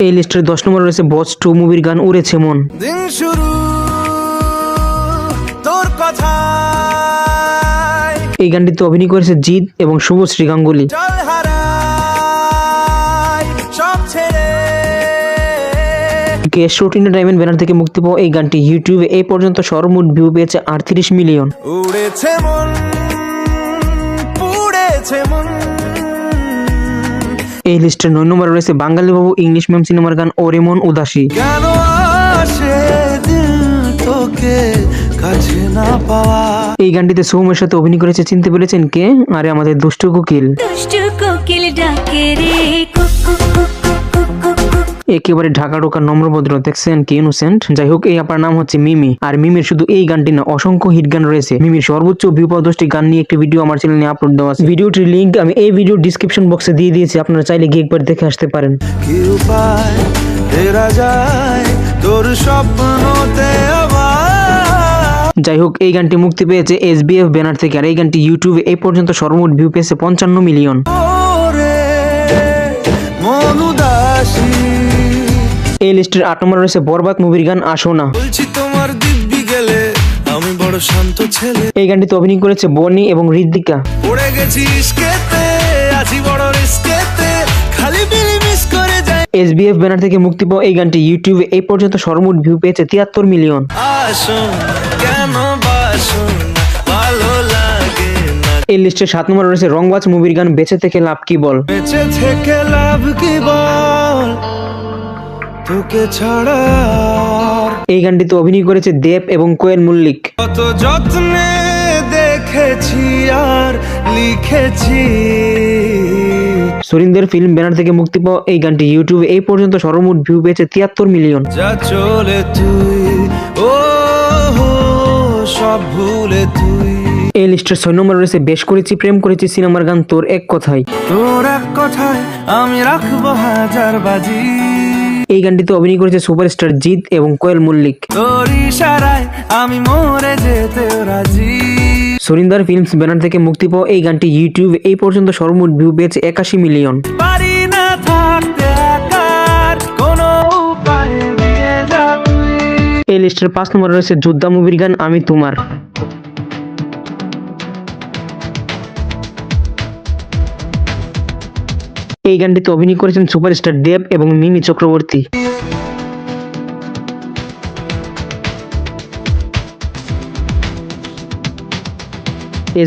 এই লিস্টের 10 নম্বরে রয়েছে বস 2 মুভির গান উড়েছে মন। দিন শুরু তোর কথা, এই গানটিতে অভিনয় করেছে জিৎ এবং শুভশ্রী গাঙ্গুলি। চল হারাই সব ছেড়ে। শর্ট এন্টারটেইনমেন্ট ব্যানার থেকে মুক্তি পাওয়া এই গানটি ইউটিউবে এই পর্যন্ত সর্বমোট ভিউ পেয়েছে 38 মিলিয়ন। উড়েছে মন, পুড়েছে মন। এই লিস্টের 9 নম্বরে রয়েছে বাঙালি বাবু ইংলিশ ম্যাম সিনেমার গান ওরে মন উদাসী। কেন আসে দিল তোকে কাছে না পাওয়া। এই গানটিতে সোহমের সাথে অভিনয় করেছে চিনতে পেরেছেন কে? আরে আমাদের দুষ্টু কোকিল। একেবারে ঢাকা ঢোকা নম্রভদ্র, দেখছেন কি ইনোসেন্ট। যাই হোক, এই আপার নাম হচ্ছে মিমি। আর মিমির শুধু এই গানটি না, অসংখ্য হিট গান রয়েছে। মিমির সর্বোচ্চ ভিউ পাওয়া 10টি গান নিয়ে একটি ভিডিও আমার চ্যানেলে আপলোড দেওয়া আছে। ভিডিওটির লিংক আমি এই ভিডিও ডিসক্রিপশন বক্সে দিয়ে দিয়েছি, আপনারা চাইলে গিয়ে একবার দেখে আসতে পারেন। কি উপায় ফেরা যায় তোর স্বপ্নতে আবার। যাই হোক, এই গানটি মুক্তি পেয়েছে SBF ব্যানার থেকে। আর এই গানটি ইউটিউবে এই পর্যন্ত সর্বমোট ভিউ পেয়েছে 55 মিলিয়ন। এই লিস্টের 8 নম্বরে রয়েছে বরবাদ মুভির গান আসো না। বলছি তোমার দিব্যি গেলে আমি বড় শান্ত ছেলে। এই গানটিতে অভিনয় করেছে বনি এবং ঋদ্বিকা। পড়ে গেছি ইশকেতে, আছি বড় রিস্কেতে, খালি বিলি মিস করে যায়। SBF ব্যানার থেকে মুক্তি পাওয়া এই গানটি ইউটিউবে এই পর্যন্ত সর্বমোট ভিউ পেয়েছে 73 মিলিয়ন। আসো কেন বাসো না, ভালো লাগে না। এই লিস্টের 7 নম্বরে রয়েছে রংবাজ মুভির গান বেঁচে থেকে লাভ কি বল। বেঁচে থেকে লাভ কি বল তোকে ছাড়া। এই গানটিতে অভিনয় করেছে দেব এবং কোয়েল মল্লিক। কত যত্নে দেখেছি আর লিখেছি। সুরিন্দর ফিল্ম ব্যানার থেকে মুক্তি পাওয়া এই গানটি ইউটিউবে এই পর্যন্ত সর্বমোট ভিউ পেয়েছে 73 মিলিয়ন। যা চলে তুই ও সব ভুলে তুই। এই লিস্টের 6 নম্বরে রয়েছে বেশ করেছি প্রেম করেছি সিনেমার গান তোর এক কথায়। তোর এক কথায় আমি রাখবো হাজার বাজি। এই গানটিতে অভিনয় করেছে সুপারস্টার জিৎ এবং কোয়েল মল্লিক। তোর ইশারায় আমি মরে যেতে রাজি। সুরিন্দর ফিল্মস ব্যানার থেকে মুক্তি পাওয়া এই গানটি ইউটিউবে এই পর্যন্ত সর্বমোট ভিউ পেয়েছে 81 মিলিয়ন। পারি না থাকতে একার কোনো উপায় দিয়ে যা তুই। এই লিস্টের 5 নম্বরে রয়েছে যোদ্ধা মুভির গান আমি তোমার। এই গানটিতে অভিনয় করেছেন সুপারস্টার দেব এবং মিমি চক্রবর্তী।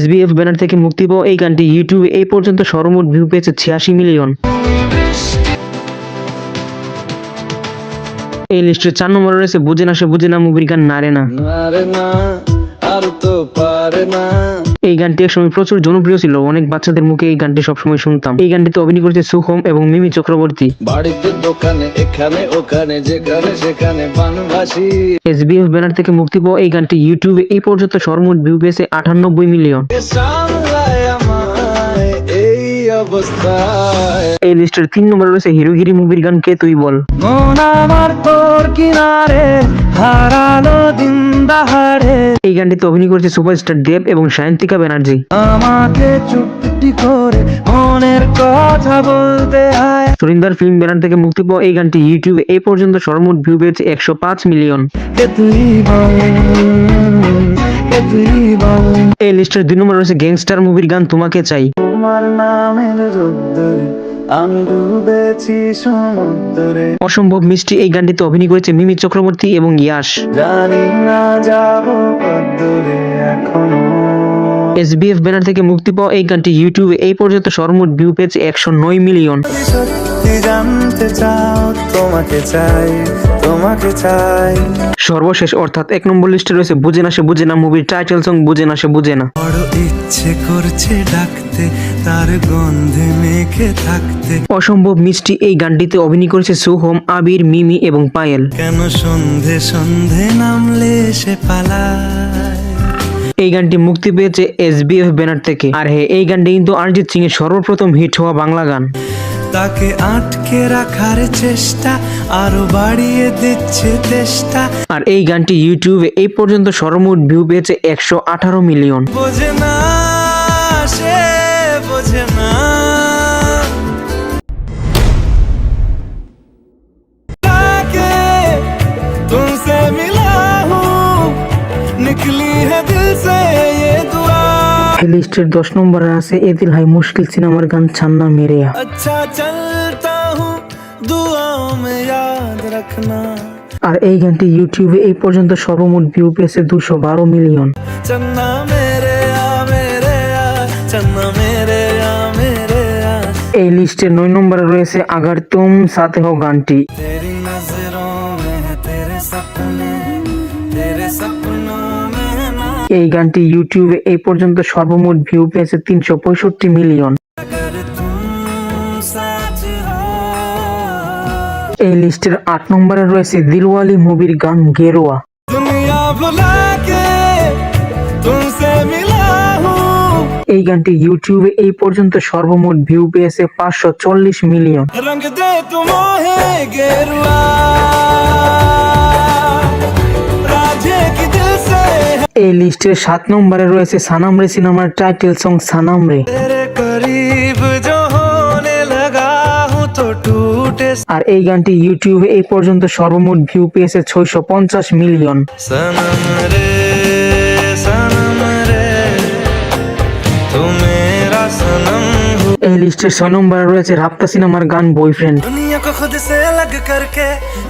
SBF ব্যানার থেকে মুক্তি পাওয়া এই গানটি ইউটিউবে এই পর্যন্ত সর্বমোট ভিউ পেয়েছে 86 মিলিয়ন। এই লিস্টের 4 নম্বরে রয়েছে বুঝে না সে বুঝে না মুভির গান নারে না। আর তো পারে না। এই গানটি একসময় প্রচুর জনপ্রিয় ছিল, অনেক বাচ্চাদের মুখে এই গানটি সবসময় শুনতাম। এই গানটিতে অভিনয় করেছে সুখম এবং মিমি চক্রবর্তী। বাড়িতে দোকানে এখানে ওখানে যেখানে সেখানে বানভাসি। SBF ব্যানার থেকে মুক্তি পাওয়া এই গানটি ইউটিউবে এই পর্যন্ত সর্বমোট ভিউ পেয়েছে 98 মিলিয়ন। এই অবস্থায় এই লিস্টের 3 নম্বরে রয়েছে হিরো হিরি মুভির গান কে তুই বল। মন আমার তোর কিনারে হারালো দিন দাহাড়ে। এই গানটিতে অভিনয় করেছে সুপারস্টার দেব এবং সায়ন্তিকা ব্যানার্জি। আমাকে চুপটি করে মনের কথা বলতে হয়। সুরিন্দর ফিল্ম ব্যানার থেকে মুক্তি পাওয়া এই গানটি ইউটিউবে এই পর্যন্ত সর্বমোট ভিউ পেয়েছে 105 মিলিয়ন। এই লিস্টের 2 নম্বরে রয়েছে গ্যাংস্টার মুভির গান তোমাকে চাই। তোমার নামের রোদ্দুরে আমি ডুবেছি সমুদ্রে। অসম্ভব মিষ্টি এই গানটিতে অভিনয় করেছে মিমি চক্রবর্তী এবং ইয়াশ। জানি না যাবো কতদূরে এখনো। SBF ব্যানার থেকে মুক্তি পাওয়া এই গানটি ইউটিউবে এই পর্যন্ত সর্বমোট ভিউ পেয়েছে 109 মিলিয়ন। সত্যি জানতে চাও তোমাকে চাই, তোমাকে চাই। সর্বশেষ অর্থাৎ 1 নম্বর লিস্টে রয়েছে বুঝে না সে বুঝে না মুভির টাইটেল সং বুঝে না সে বুঝে না। বড় ইচ্ছে করছে ডাকতে, তার গন্ধে মেখে থাকতে। অসম্ভব মিষ্টি এই গানটিতে অভিনয় করেছে সোহম, আবির, মিমি এবং পায়েল। কেন সন্ধে সন্ধে নামলে সে পালায়। এই গানটি মুক্তি পেয়েছে SBF ব্যানার থেকে। আর হ্যাঁ, এই গানটি কিন্তু অরিজিৎ সিং এর সর্বপ্রথম হিট হওয়া বাংলা গান। তাকে আটকে রাখার চেষ্টা আরো বাড়িয়ে দিচ্ছে চেষ্টা। আর এই গানটি ইউটিউবে এই পর্যন্ত সর্বমোট ভিউ পেয়েছে 118 মিলিয়ন। বোঝে না সে বোঝে না। লিস্টের 10 নম্বরে আছে এ দিল হাই মুশকিল সিনেমার গান ছান্না মেরেয়া। अच्छा चलता हूँ दुआओं में याद रखना আর এই গানটি ইউটিউবে এই পর্যন্ত সর্বমোট ভিউ পেয়েছে 212 মিলিয়ন। चन्ना मेरे आ चन्ना मेरे आ এই লিস্টের 9 নম্বরে রয়েছে আগার তুম সাথে হো গানটি। तेरी नजरों में है तेरे सपनों में ना এই গানটি ইউটিউবে এই পর্যন্ত সর্বমোট ভিউ পেয়েছে 365 মিলিয়ন। अगर तुम साथ हो এই লিস্টের 8 নম্বরে রয়েছে দিলওয়ালি মুভির গান গেরুয়া। दुनिया भुला के तुमसे मिला हूँ এই গানটি ইউটিউবে এই পর্যন্ত সর্বমোট ভিউ পেয়েছে 540 মিলিয়ন। रंग दे तुम है गेरुआ राजे की दिल से এই লিস্টের 7 নম্বরে রয়েছে সানামরে সিনেমার টাইটেল সং সানামরে। तेरे करीब जो होने लगा हूँ तो टूटे আর এই গানটি ইউটিউবে এই পর্যন্ত সর্বমোট ভিউ পেয়েছে 650 মিলিয়ন। सनम रे तू मेरा सनम हो এই লিস্টের 6 নম্বরে রয়েছে রাপ্তা সিনেমার গান বয়ফ্রেন্ড। दुनिया को खुद से अलग करके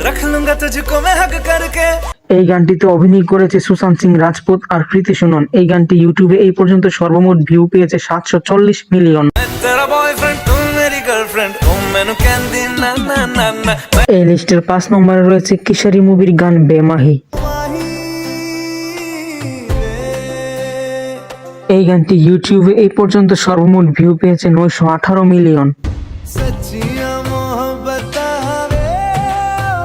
रख लूंगा तुझको मैं हक करके এই গানটিতে অভিনয় করেছে সুশান্ত সিং রাজপুত আর কৃতি সুনন। এই গানটি ইউটিউবে এই পর্যন্ত সর্বমোট ভিউ পেয়েছে 740 মিলিয়ন। मैं तेरा बॉयफ्रेंड तू मेरी गर्लफ्रेंड ओ मैनू कहंदी ना ना ना ना এই লিস্টের 5 নম্বরে রয়েছে কিশোরী মুভির গান বেমাহি। এই গানটি ইউটিউবে এই পর্যন্ত সর্বমোট ভিউ পেয়েছে 918 মিলিয়ন। सच्चियां मोहब्बत वे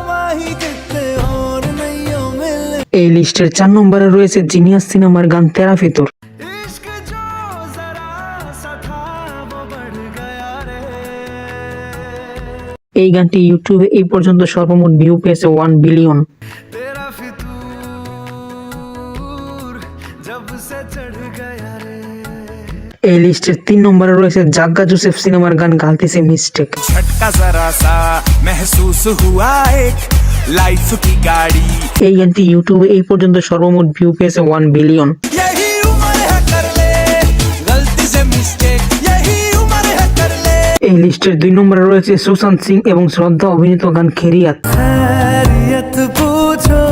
माही कितने और नहीं मिले এই লিস্টের 4 নম্বরে রয়েছে জিনিয়াস সিনেমার গান তেরা ফিতর। इश्क जो जरा सा था वो बढ़ गया रे এই গানটি ইউটিউবে এই পর্যন্ত সর্বমোট ভিউ পেয়েছে 1 বিলিয়ন। तेरा फितूर जब से चढ़ गया रे এই লিস্টের 3 নম্বরে রয়েছে জাগ্গা জোসেফ সিনেমার গান গালতি সে মিস্টেক। झटका जरा सा महसूस हुआ एक लाइफ की गाड़ी এই गानটি ইউটিউবে এই পর্যন্ত সর্বমোট ভিউ পেয়েছে 1 বিলিয়ন। यही उम्र है कर ले गलती से मिस्टेक यही उम्र है कर ले এই লিস্টের 2 নম্বরে রয়েছে সুশান্ত সিং এবং শ্রদ্ধা অভিনীত গান খেরিয়াত। खैरियत पूछो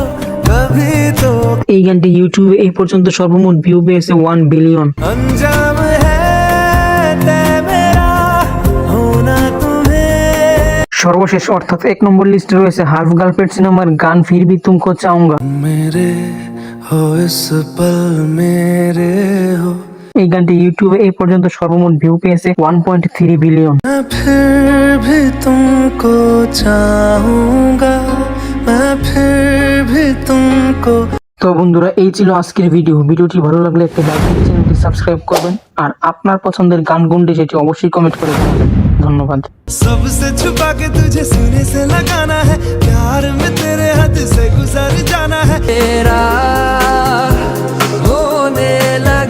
कभी तो এই গানটি ইউটিউবে এই পর্যন্ত সর্বমোট ভিউ পেয়েছে 1 বিলিয়ন। अंजाम है ते मेरा होना तुम्हें সর্বশেষ অর্থাৎ 1 নম্বর লিস্টে রয়েছে হাফ গার্লফ্রেন্ড সিনেমার গান ফির ভি তুমকো চাউঙ্গা। मेरे हो इस पल मेरे हो এই গানটি ইউটিউবে এই পর্যন্ত সর্বমোট ভিউ পেয়েছে 1.3 বিলিয়ন। मैं फिर भी तुमको चाहूंगा मैं फिर भी तुमको তো বন্ধুরা এই ছিল আজকের ভিডিওটি ভালো লাগলে একটা লাইক দিয়ে চ্যানেলটি সাবস্ক্রাইব করবেন আর আপনার পছন্দের গান কোনটি সেটি অবশ্যই কমেন্ট করে জানাবেন। ধন্যবাদ। सबसे छुपा के तुझे सीने से लगाना है प्यार में तेरे हद से गुजर जाना है तेरा होने लगा